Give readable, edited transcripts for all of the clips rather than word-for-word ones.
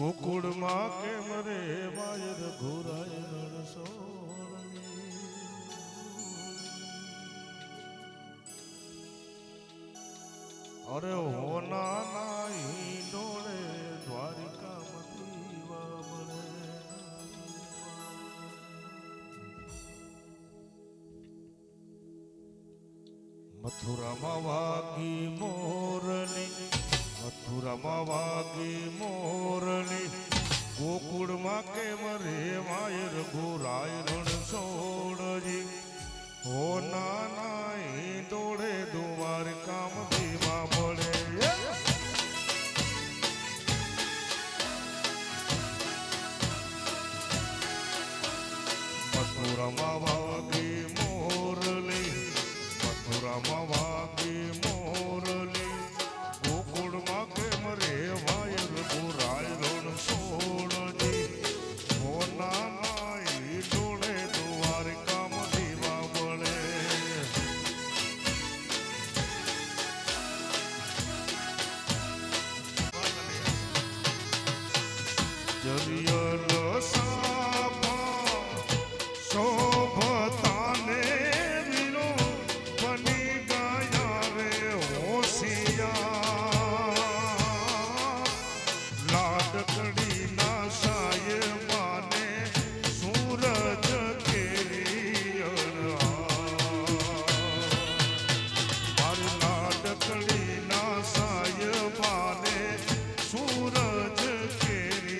ગોકુળમાં કેમ રે વાયર ઘોરાય રણસોડની. અરે હોના નાઈ ડોળે દ્વારિકામાંથી વાવળે. મથુરામાં વાગી મોરલી, મથુરામાં વાગી મોરલી, ગોકુળમાં કેમ રે વાયર ઘોરાય રણછોડજી. હો નાનાઈ દોડે દ્વારકામ ભીમા મળે. મથુરામાં વાગી મોરલી, મથુરામાં વાગી મોરલી, ગોકુળમાં કેમ રે વાયર ઘોરાય રણછોડજી. હો નાનાઈ દોડે દ્વારકામ ભીમા મળે. જરિયલ સાપા શોભતાને વીરો બની ગયા રે હોશિયાર. લાડકડીના સાયમાને સૂરજ કેરી મારી લાડકડીના સાયમાને સૂરજ કેરી.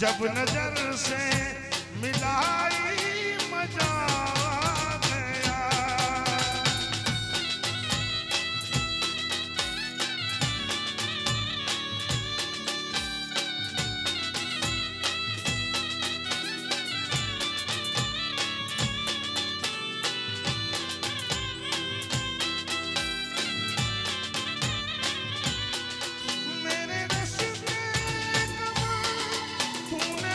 जब नजर से मिलाई मजा गया. मेरे रस में तूने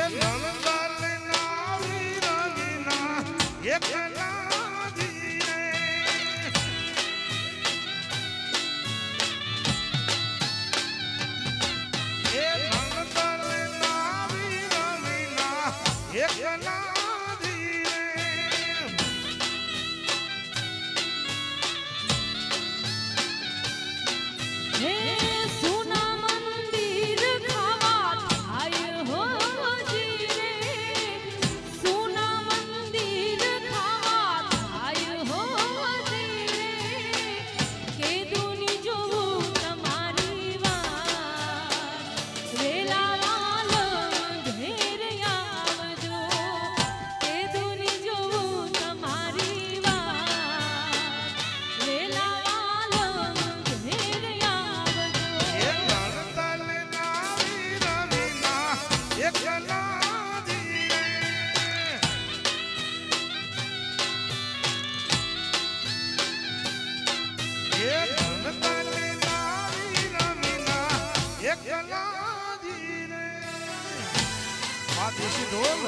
નંદલાલ ના વીર વિના એકલા જીરે એ નંદલાલ ના વીર વિના એકલા દેશી ઢોલ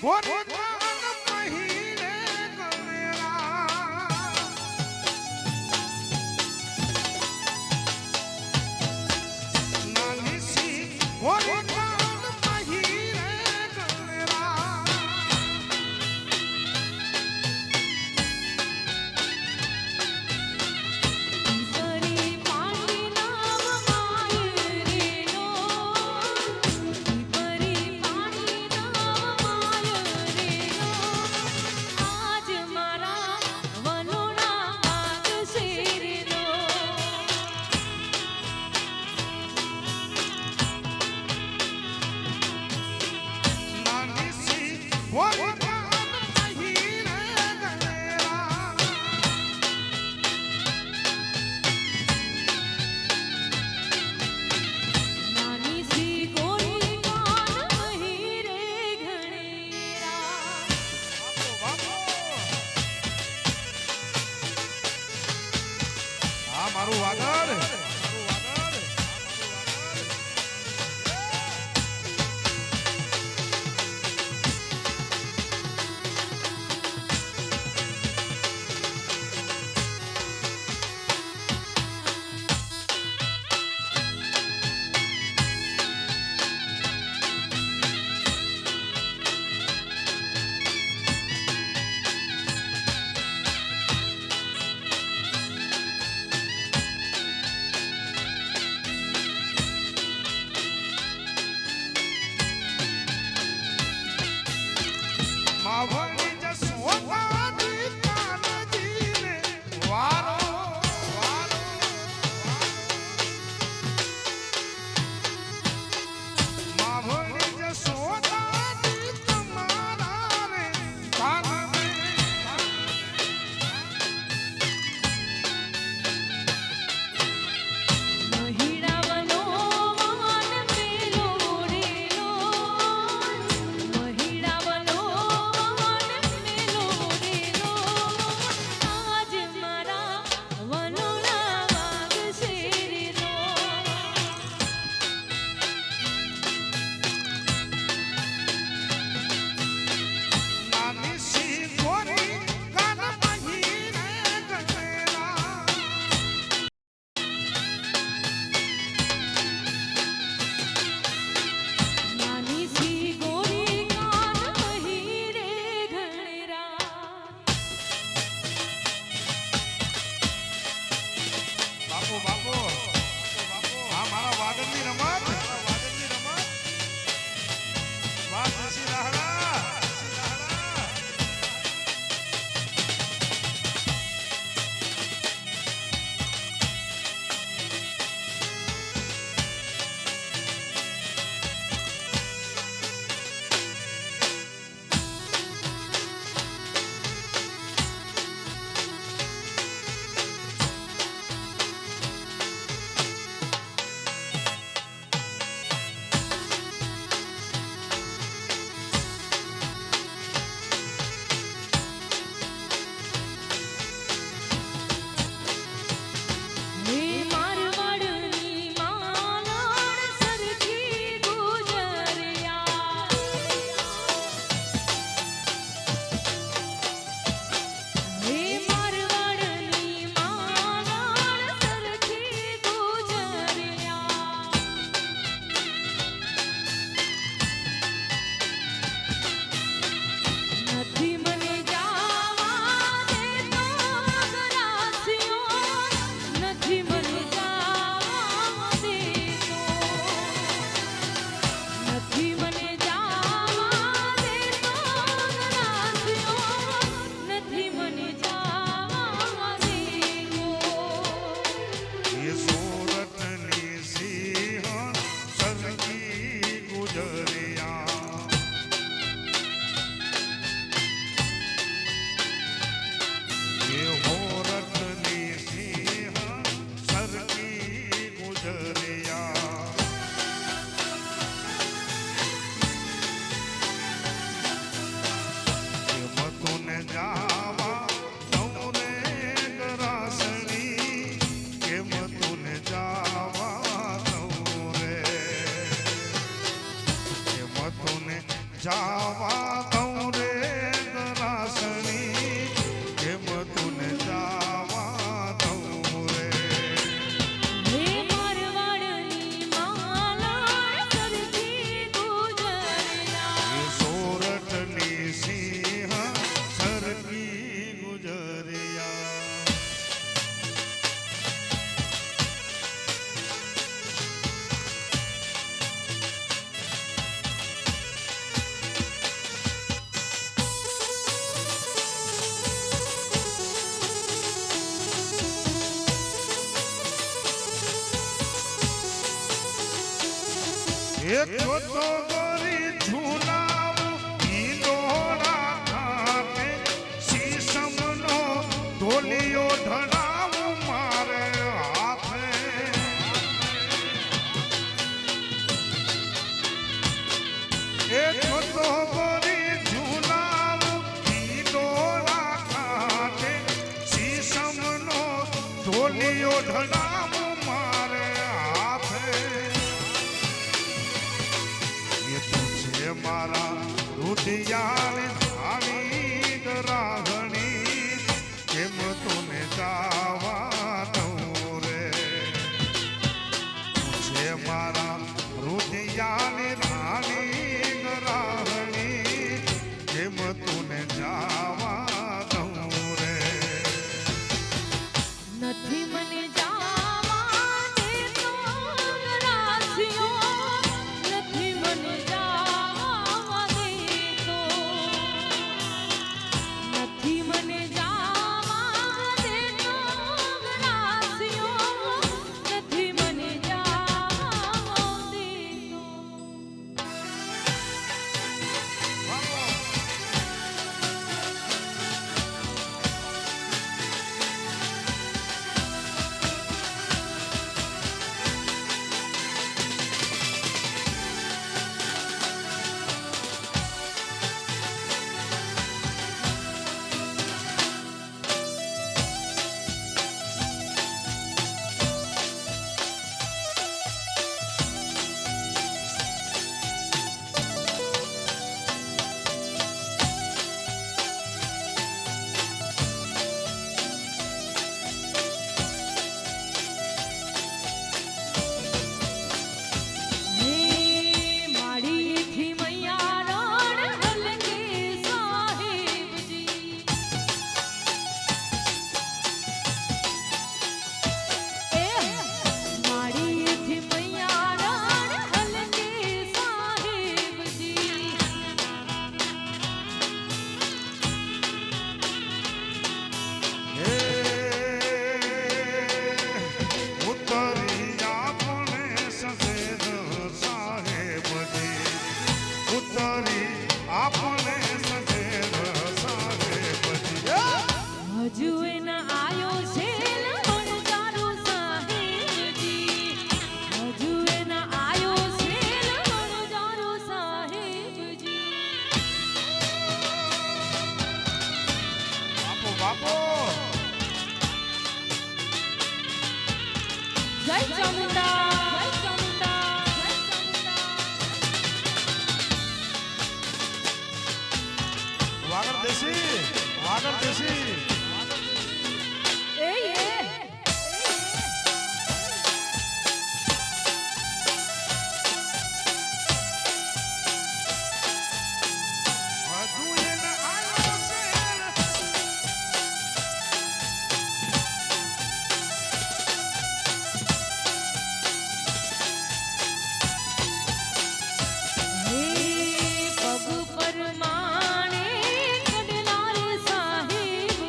ગોરી કાન પહેરીને ગણેરા નાની સી ગોરી કાન પહેરીને ગણેરા મારું વાગડ માવણી જસોદાની કાનજીને વારો વારો માવણી જસોદાની તમારા રે કાનને બાપુ આ મારા વાદળની રમત વાત હસી રાહડા જાવા દઉં એક જોતો ગોરી ઝુલાવું ઈંડોળા ખાતે શીશમનો ઢોલિયો ઢળાવું મારે હાથે એક જોતો ગોરી ઝુલાવું ઈંડોળા ખાતે શીશમનો ઢોલિયો ઢળાવું મારે હાથે મારા રુધિયાને ધાણી રાગણી કેમ તુને જાવા દઉં રે છે મારા રુધિયાને ધાણી રાગણી કેમ તુને જાવા દઉં રે નથી મને જાવા દેતો ગરાસિયો નથી મને જાવા દેતો નથી મને જાવા દેતો ગરાસિયો નથી મને જાવા દેતો હજુ એના આયો છે લણજારો સાહેબજી હજુ એના આયો છે લણજારો સાહેબજી બાપો બાપો જય ચામુંડા જય ચામુંડા જય ચામુંડા વાગડ દેશી એ હજુ એને આયો છે પગ પરમાણે કડલાર સાહેબ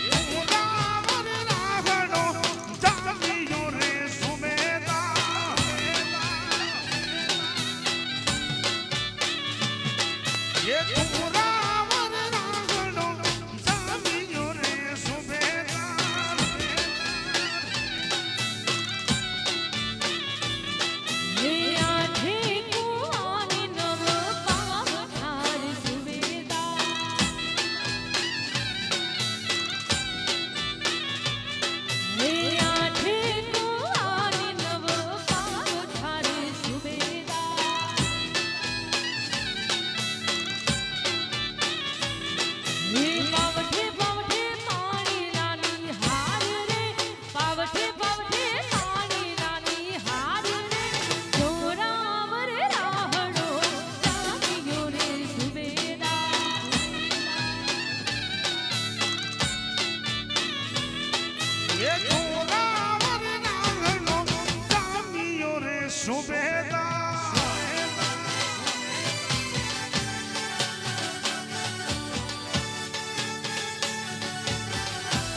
તું રાવણ રાવણો જામ્યો રે સુમેદા એ તું રાવણ રાવણો જામ્યો રે સુમેદા હે આઠે કુવાની નવ પાવઠાર સુબેદાર હે આઠે કુવાની નવ પાવઠાર સુબેદાર હે પાવઠે પાવઠે પાણી રાની હાર રે પાવઠે પાવઠે પાણી રાની હાર રે જોરાવર રાહડો જામ્યો રે સુબેદાર એ તું રાવણ રાવણો જામ્યો રે સુમેદા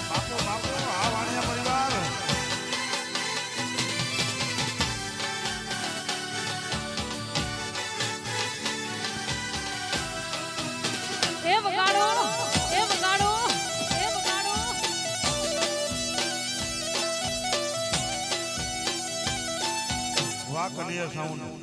બાપુ બાપુ આ વાણિયા પરિવાર એ વગાડો એ વગાડો એ વગાડો વાહ કલિયા સાઉન્ડ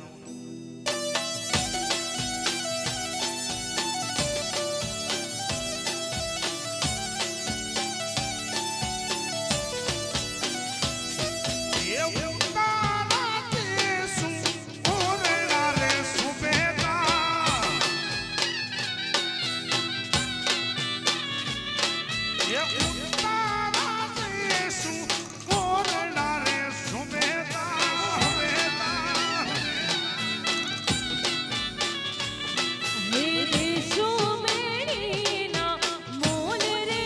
એ ઉતારા દેસુ ઓરડા રે સુબેદા એ ઉતારા દેસુ ઓરડા રે સુબેદા હે દેશો મેળીના મોલ રે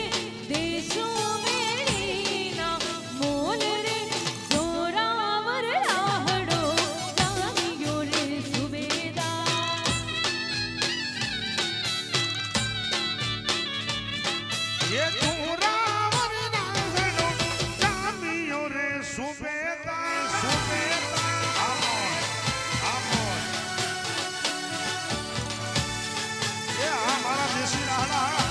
દેશો મેળીના મોલ રે જોરાવર રાહડો જામ્યો રે સુબેદાર એ તું રાવણ રાવણો જામ્યો રે સુબેદા સુબેદા આમોન આમોન એ આ મારા દેશી રાણા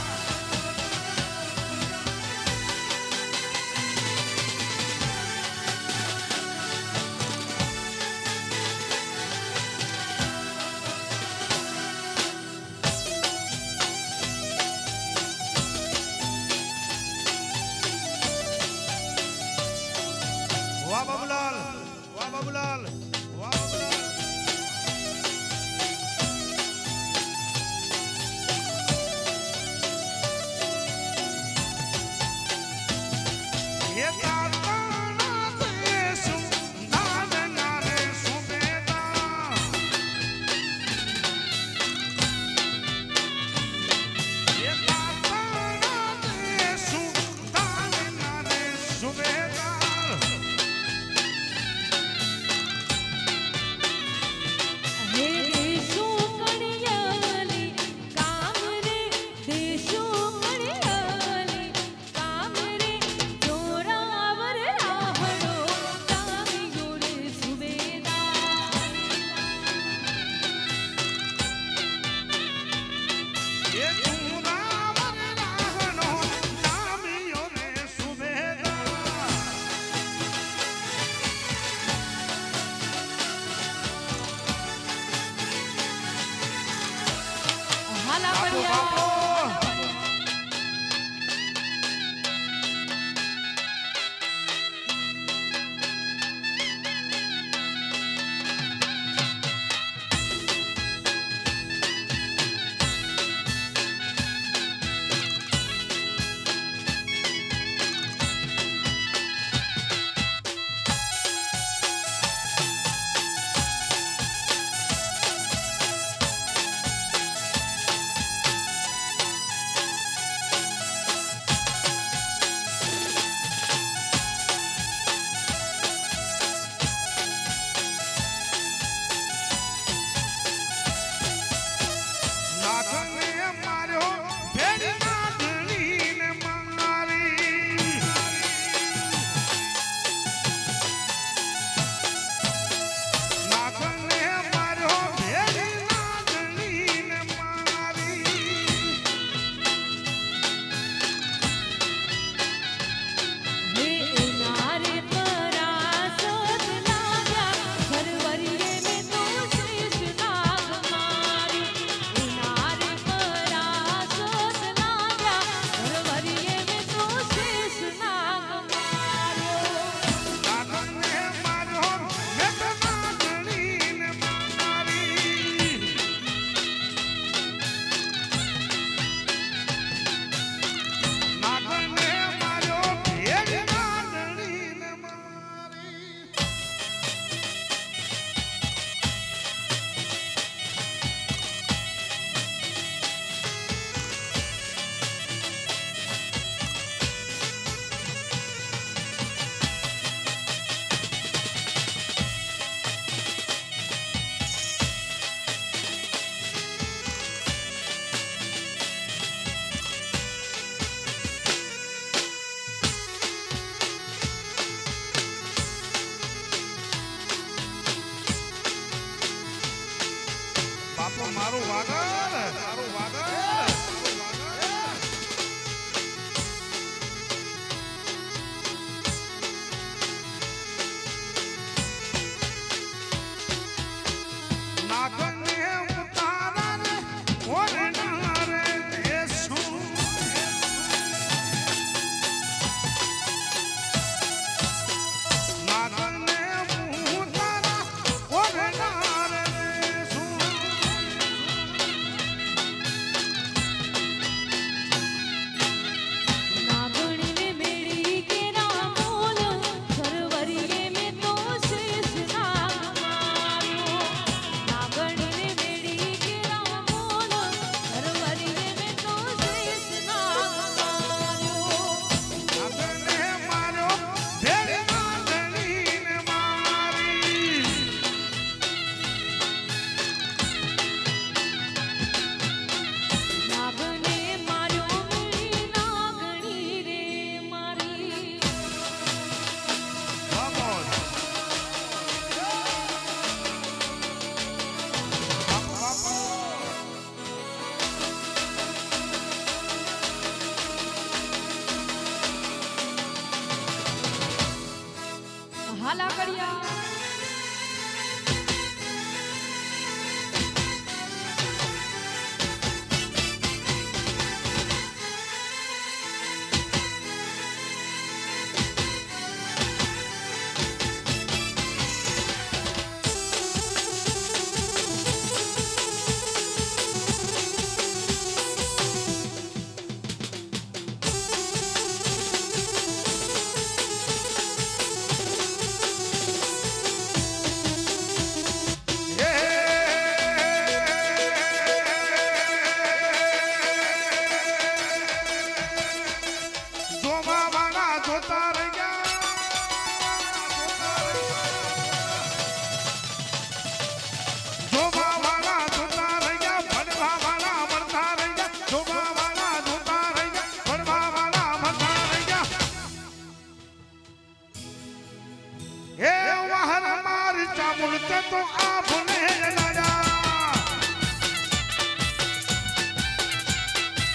ચામુંડ તો આ ભૂલે લાડા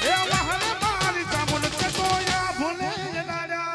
એ વહન મારી ચામુંડ તો આ ભૂલે લાડા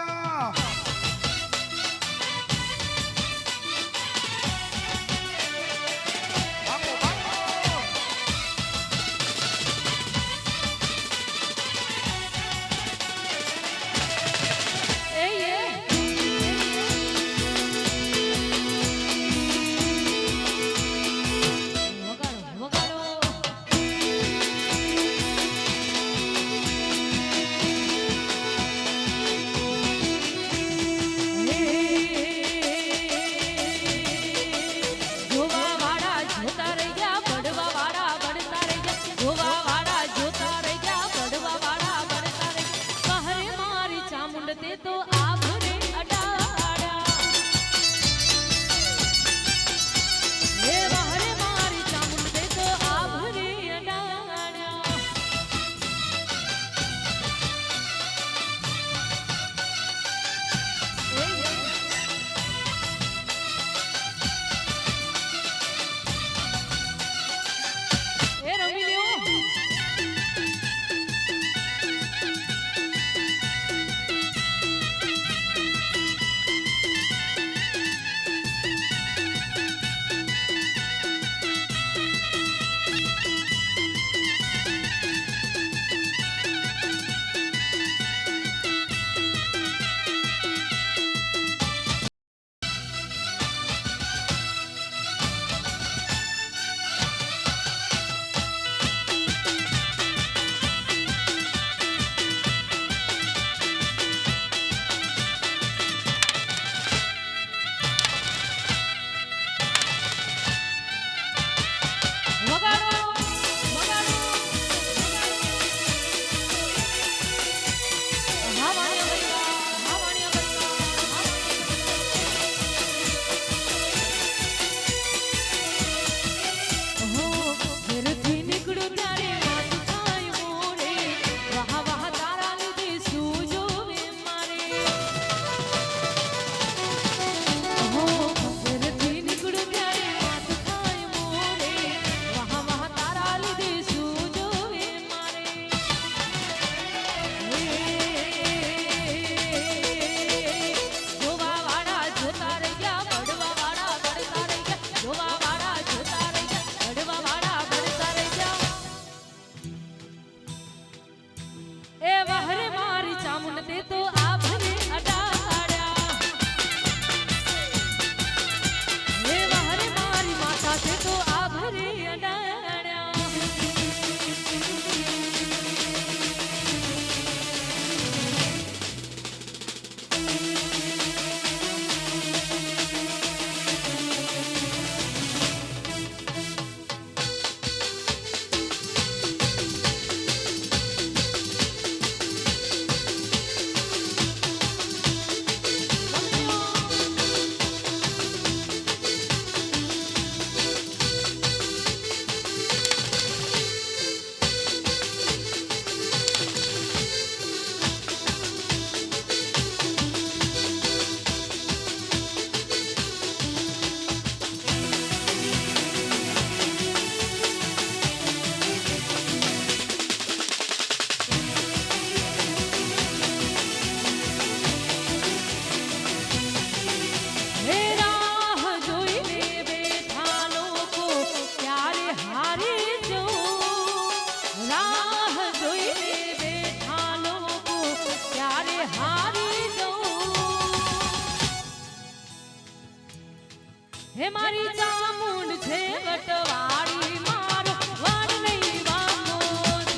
હે મારી ચામુંડ છે વટવાળી મારો વાડ નહીં વાંગો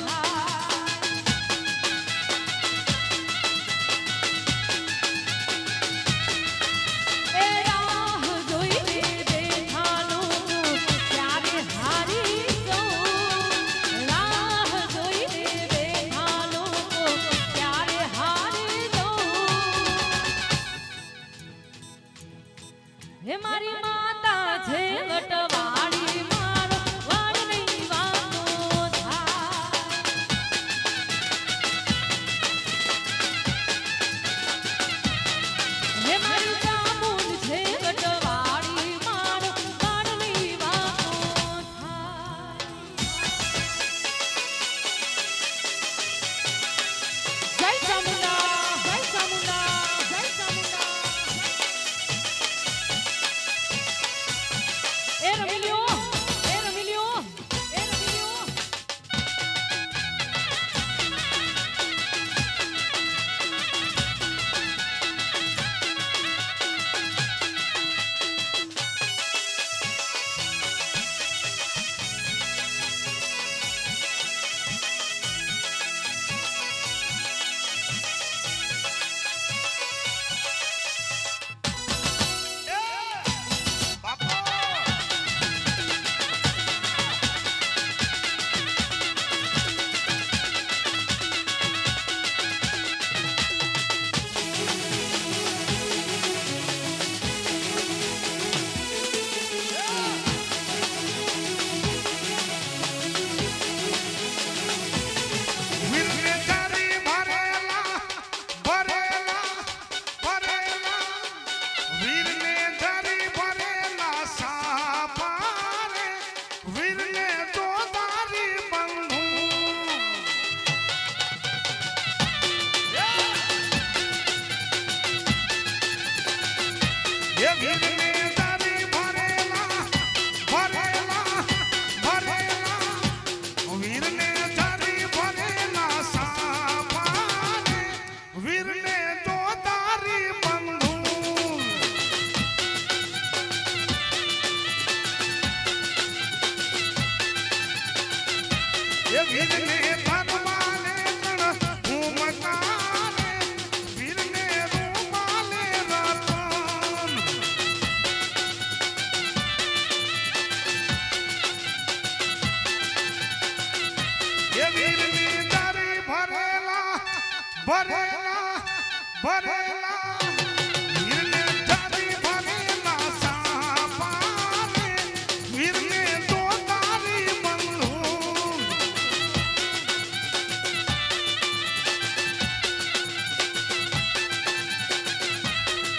થાય એ રાહ જોઈને બેઠાનો ત્યારે હારી જઉં રાહ જોઈને બેઠાનો ત્યારે હારી જઉં હે મારી માતા છે વીરને તારી ભરેલા ભરેલા ભરેલા વીરને તારી ભરેલા સામાને વીરને તો તારી બંધુ એ વીરને ધર્માને કણ હું મકાને વીરને રૂમાલે રતન એ વીરને તારી ભરેલા ભરેલા ભરેલા વીરને તારી ભરેલા સાપાને વીરને તો તારી બંધુ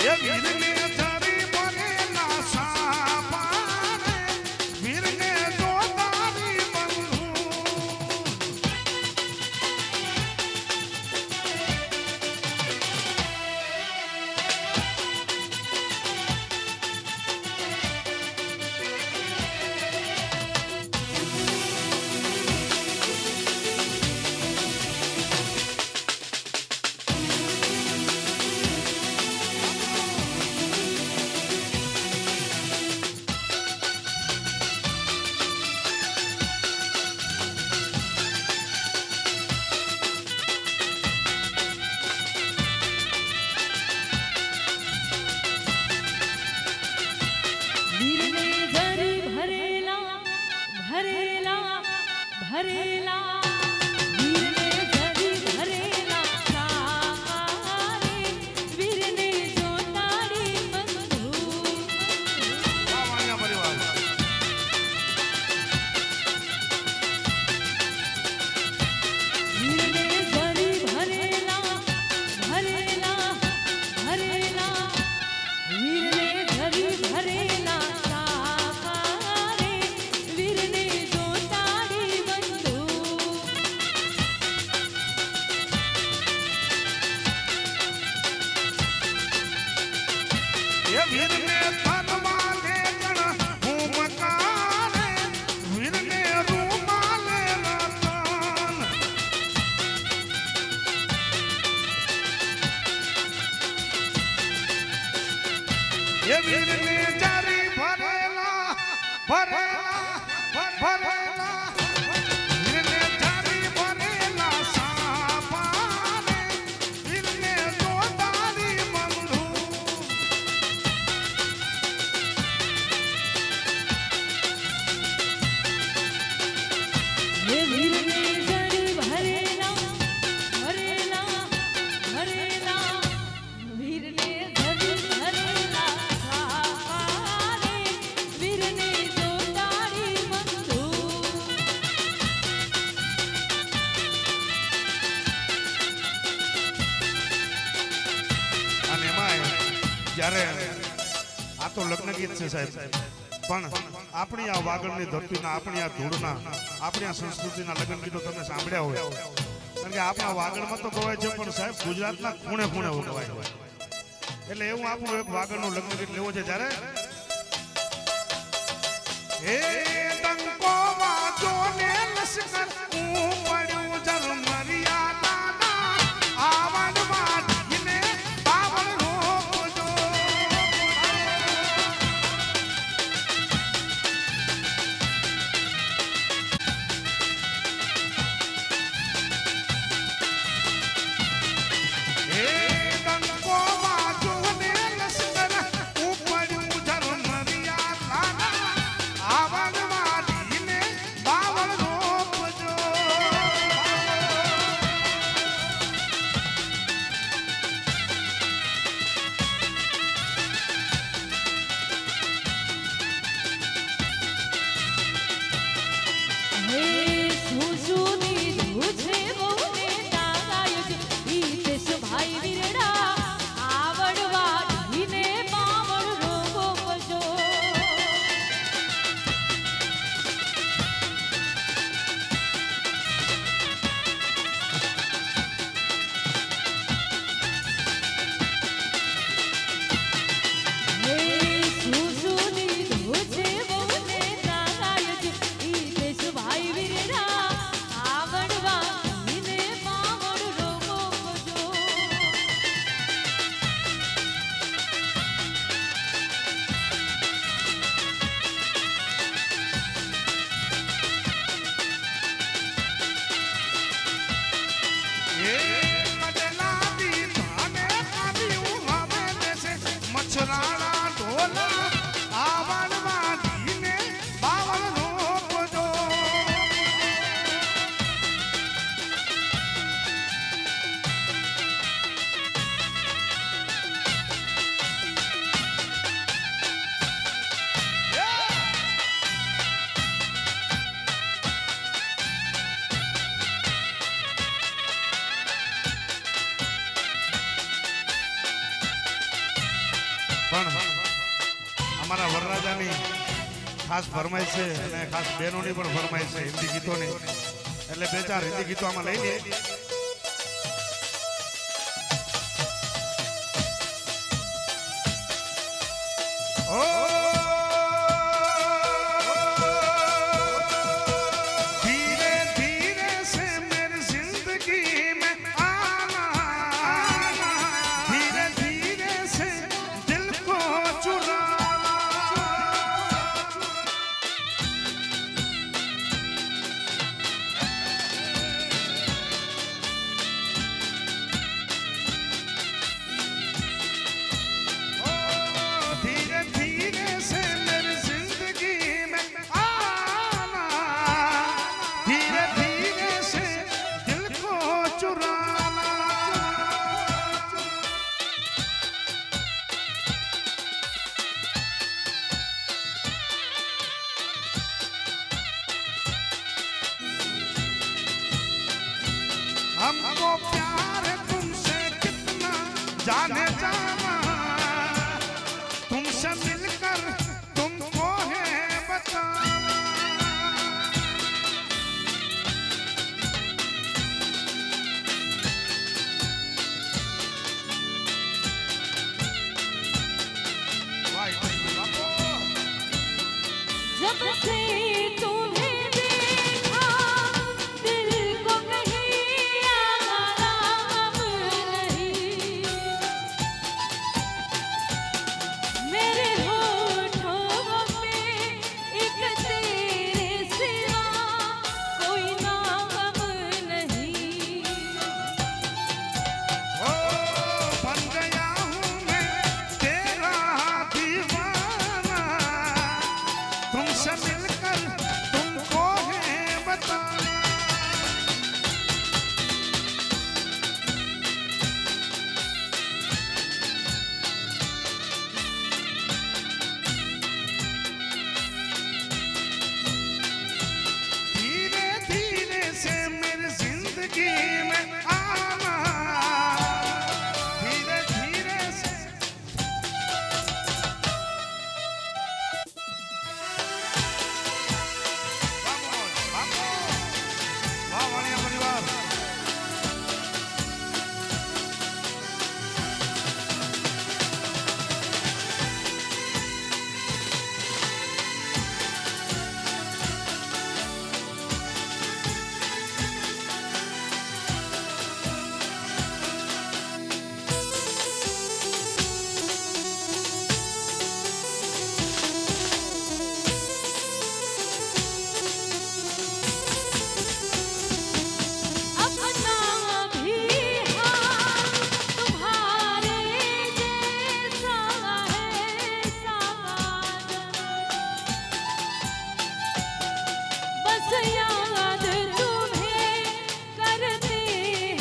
એ વીરને તારી ભરેલા સાપાને વીરને તો તારી બંધુ વીરને ધરી ભરેલા ભરેલા ભરેલા વીરને ધરી ભરેલા સારે વીરને જો તારી બંધુ વાણિયા પરિવાર વીરને ધરી ભરેલા ભરેલા ભરેલા વીરને ધરી ભરેલા સારે વીરને જો તારી બંધુ એ વીરને ધર્માને કણ હું મકાને વીરને રૂમાલે રતન એ વીરને તારી ભરેલા ભરેલા ભરેલા વીરને તારી ભરેલા સાપાને વીરને તો તારી બંધુ હે વીરને ધરી ભરેલા ભરેલા ભરેલા વીરને ધરી ભરેલા સારે વીરને જો તારી બંધુ અને એમાંય જ્યારે આ તો લગ્ન ગીત છે સાહેબ પણ આપણી આ વાગડની ધરતીના આપણી આ ધૂળના આપણી આ સંસ્કૃતિના લગ્ન ગીતો તમે સાંભળ્યા હોય કારણ કે આપણા વાગડમાં તો ગવાય છે પણ સાહેબ ગુજરાતના ખૂણે ખૂણે ગવાય એટલે એવું આપણું એક વાગડનું લગ્ન ગીત લેવું છે ત્યારે હે ડંકો વાજો ને લશ્કર પડ્યું ઝરમરિયા દાદા આવડમાં ઢીને બાવળ રોજો હે ડંકો વાજો ને લશ્કર પડ્યું ઝરમરિયા દાદા આવડમાં પણ અમારા વરરાજાની ખાસ ફરમાઈશ છે અને ખાસ બહેનોની પણ ફરમાઈશ છે હિન્દી ગીતોની, એટલે બે ચાર હિન્દી ગીતો આમાં લઈ લઈએ. धीरे धीरे से मेरी जिंदगी में आना, धीरे धीरे से दिल को चुराना. धीरे धीरे से मेरी जिंदगी में आना, धीरे धीरे से दिल को चुराना. हमको प्यार है तुमसे कितना जाने जाना, तुमसे मिलकर तुमको है बताना. जब से तुम्हें देखा दिल को कहीं आराम नहीं, मेरे होठों पे एक तेरे सिवा कोई नाम नहीं. ओ बन गया हूँ मैं तेरा दीवाना, तुमसे मिलकर तुमको है बताना. धीरे धीरे से मेरी जिंदगी में आना, धीरे धीरे से. Vamos, vamos. વાહ વાણિયા પરિવાર. अपना भी हाल तुम्हारे जैसा है साजन, बस याद तुम्हें करते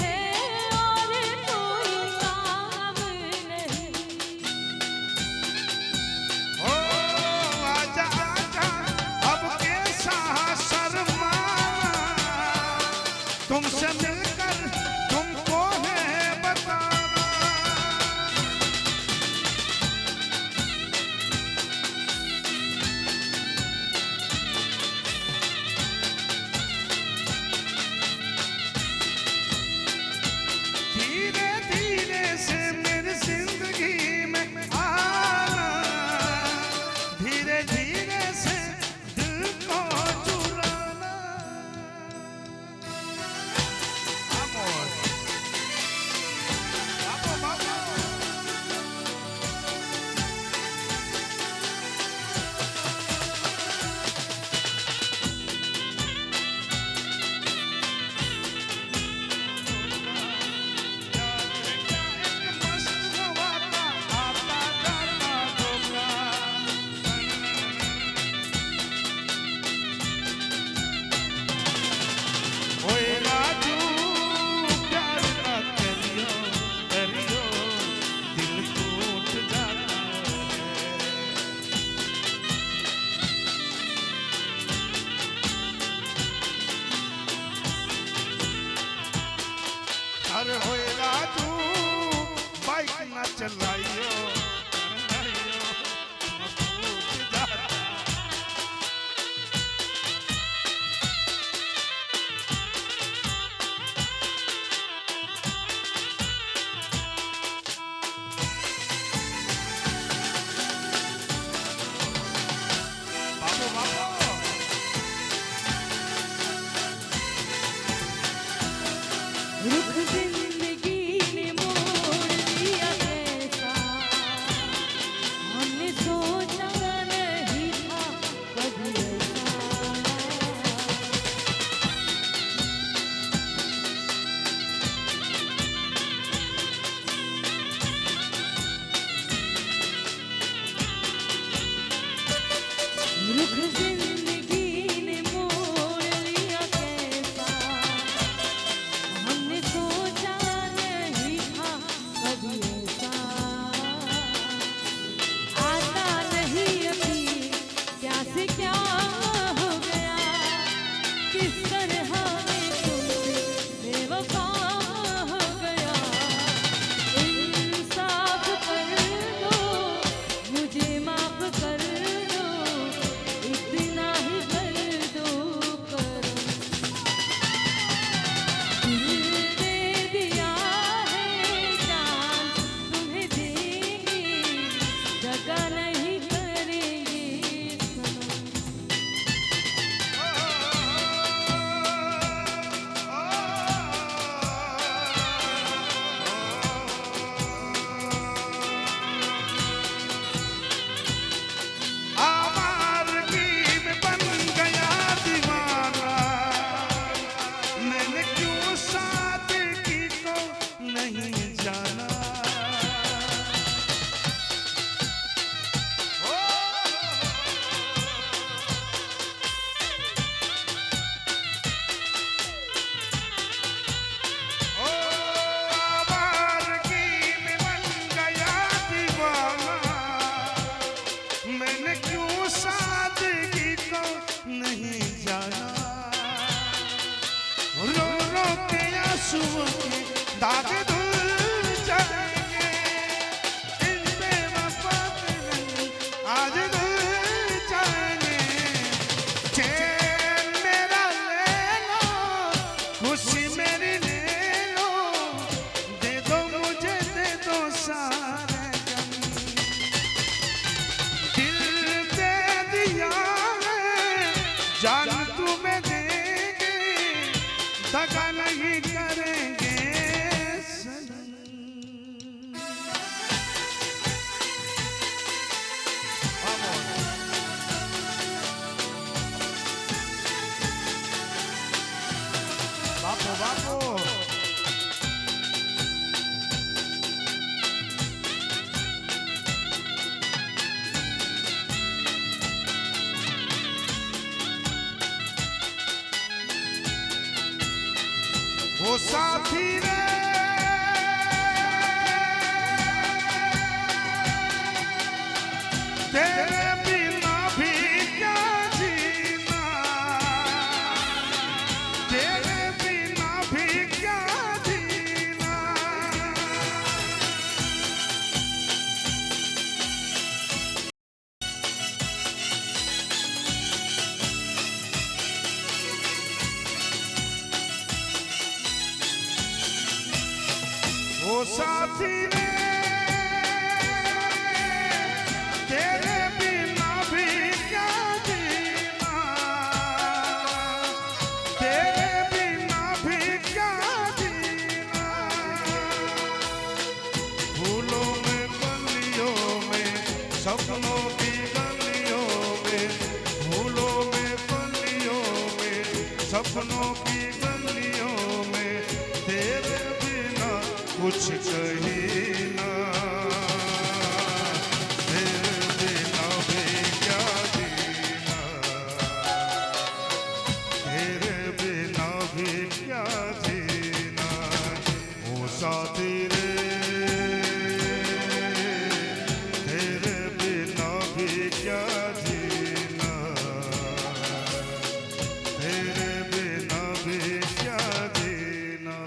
हैं और कोई काम नहीं. ओ आजा आजा अब कैसा शर्माना, तुमसे मिलकर तुमको है बताना. धीरे धीरे से मेरी जिंदगी में आना, धीरे धीरे से दिल को चुराना. Vamos. Vamos, vamos. एक मस्त हवा का आता जाता धोखा. ओए राजू प्यार ना करियो करियो, दिल टूट जाता है. अरे होए राजू बाइक ना चलाइयो, सपनों की गलियों में तेरे बिना कुछ कहीं ना तेरे बिना भी क्या जीना तेरे बिना भी क्या जीना ओ साथी रे तेरे बिना भी क्या जीना तेरे बिना भी क्या जीना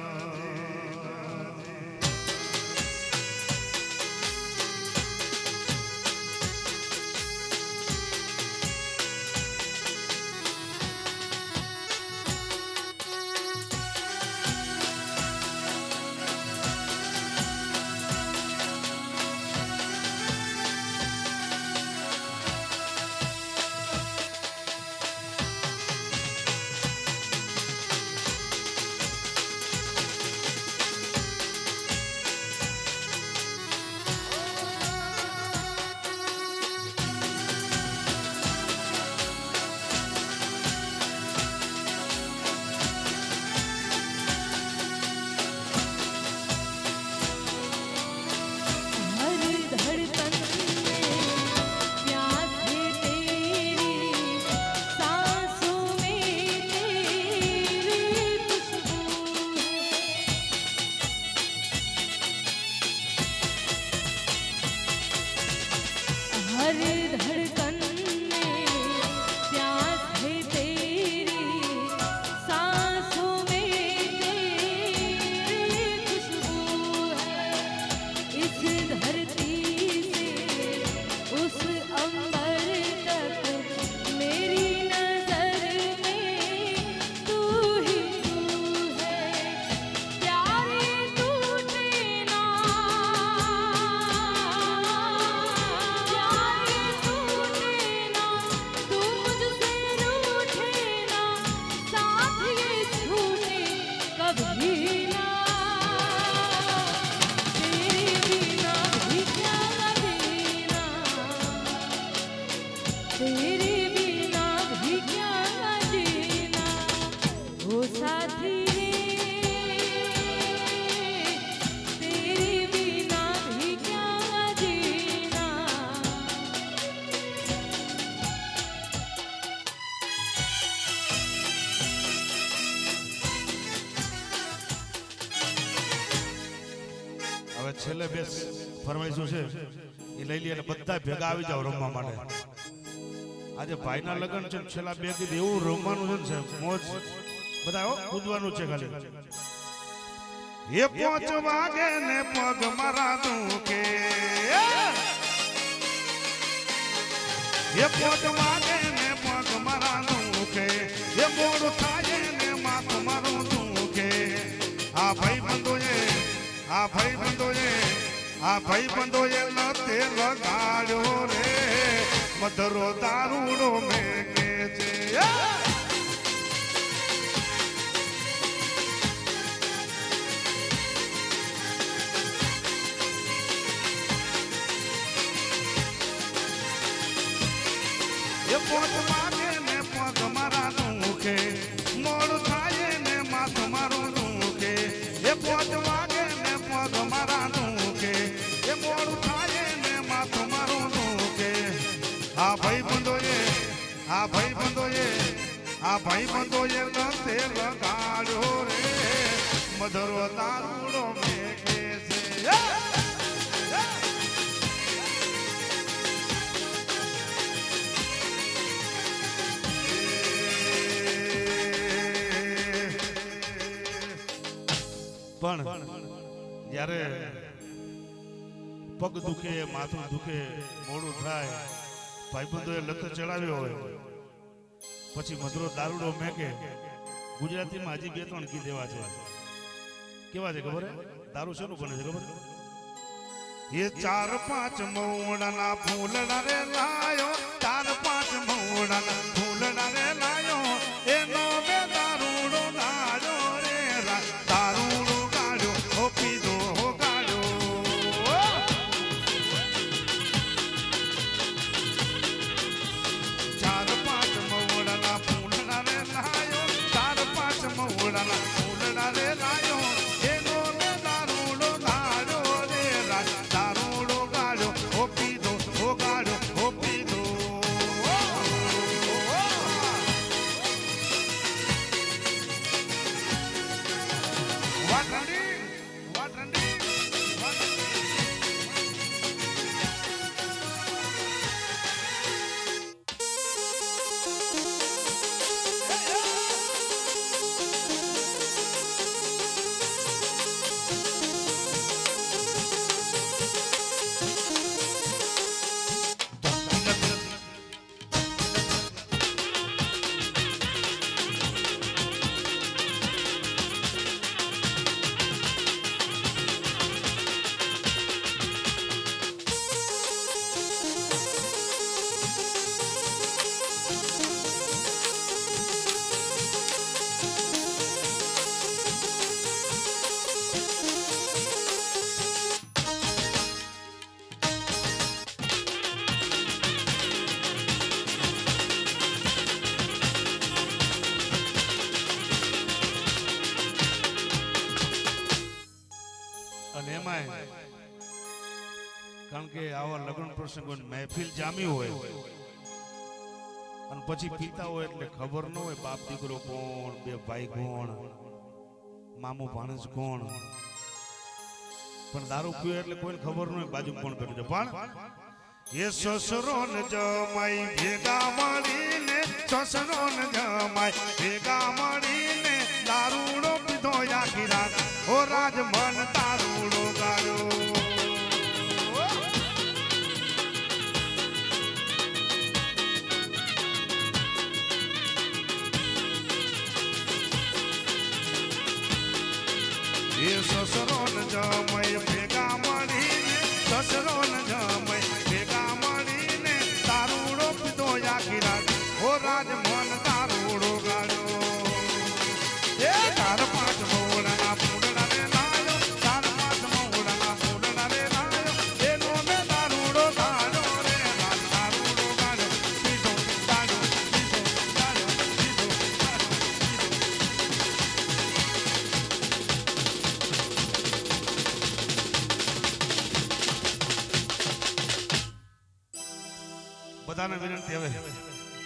हर धड़कन में प्यास है तेरी सांसों में तेरी खुशबू है हर धड़कन में प्यास है तेरी सांसों में तेरी खुशबू है इस धरती से उस अंबर तक मेरी नजर में तू ही तू है प्यारे टूटे ना प्यारे टूटे ना तू मुझसे रूठे ना साथ ये छूटे कभी ना तेरे बिना भी क्या जीना तेरे बिना भी क्या जीना ओ साथी रे तेरे बिना भी क्या जीना હવે છેલ્લે બે ફરમાઈશો છે એ લઈ લઈએ અને બધા ભેગા આવી જાવ રમવા માટે આજે ભાઈના લગ્ન છે ને છેલ્લા બે દિવસ એવું રમવાનું છે ને સાહેબ મોજ બધા હો કૂદવાનું છે ખાલી એ 5 વાગે ને પગ મારા દુખે એ 5 વાગે ને પગ મારા દુખે એ મોડું થાય ને માથું મારું દુખે આ ભાઈ બંધોએ નતે લગાડ્યો રે મધરો દારૂડો મેકે છે એ 5 વાગે ને પગ મારા દુખે મોડું થાય ને માથું મારું દુખે એ 5 વાગે ને પગ મારા દુખે એ મોડું થાય ને માથું મારું દુખે આ ભાઈ બંધોએ નતે લગાડ્યો રે મધરો દારૂડો મેકે છે પણ જ્યારે પગ દુખે માથું દુખે મોડું થાય ભાઈબંધોએ લત ચડાવ્યો હોય પછી મધુરો દારૂડો મેકે ગુજરાતીમાં હજી 2-3 ગીત એવા છે કેવા છે ખબર દારૂ શેનું બને છે ખબર એ 4-5 મૌડાના ફૂલડા રે લાયો 4-5 મૌડાના ફૂલડા રે લાયો એનો બે દારૂડો ગાડ્યો રે દારૂડો ગાડ્યો હો પીધો હો ગાડ્યો 4-5 મૌડાના ફૂલડા રે લાયો 4-5 કારણ કે આવા લગ્ન પ્રસંગ હોય મહેફિલ જામી હોય અને પછી પીતા હોય એટલે ખબર ન હોય બાપ દીકરો કોણ બે ભાઈ કોણ મામો ભાણેજ કોણ પણ દારૂ પીવે એટલે કોઈને ખબર ન હોય બાજુ કોણ બેઠું છે પણ એ સસરો ને જમાઈ ભેગા મળીને સસરો ને જમાઈ ભેગા મળીને દારૂડો પીધો આખી રાત ઓ રાજ મન તારૂડો ગાયો એ સસરો ને જમાઈ ભેગા મળીને સસરો ને જમાઈ ભેગા મળીને દારૂડો પીધો આખી રાત ઓ રાજ મન તારૂડો ગાયો એ તાર પાંચ મોડા પૂડડા રે લાયો તાર પાંચ મોડા પૂડડા રે લાયો એનો મે દારૂડો ગાયો રે રાજ દારૂડો ગાયો પીધો ગાયો પીધો ગાયો પીધો બધાને વિનંતી હવે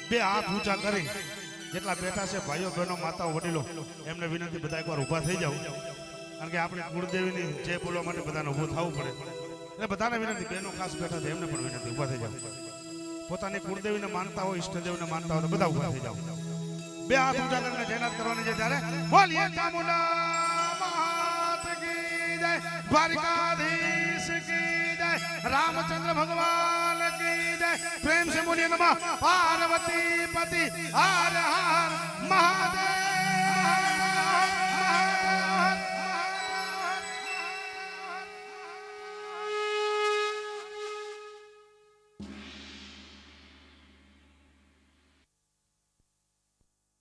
બે હાથ ઊંચા કરી જેટલા બેઠા છે ભાઈઓ બહેનો માતાઓ વડીલો એમને વિનંતી બધા એકવાર ઊભા થઈ જાવ કારણ કે આપણે કુળદેવીની જય બોલવા માટે બધાને ઊભું થવું પડે એટલે બધાને વિનંતી બહેનો ખાસ બેઠા છે એમને પણ વિનંતી ઊભા થઈ જાવ પોતાની કુળદેવીને માનતા હોય ઈષ્ટદેવને માનતા હોય તો બધા ઊભા થઈ જાવ બે હાથ ઊંચા કરીને જયનાથ કરવાની છે ત્યારે બોલીએ ચામુંડા માત કી જય દ્વારિકાધીશ કી જય रामचंद्र भगवान की जय प्रेम से बोलिए नमः पार्वती पति हर हर महादेव।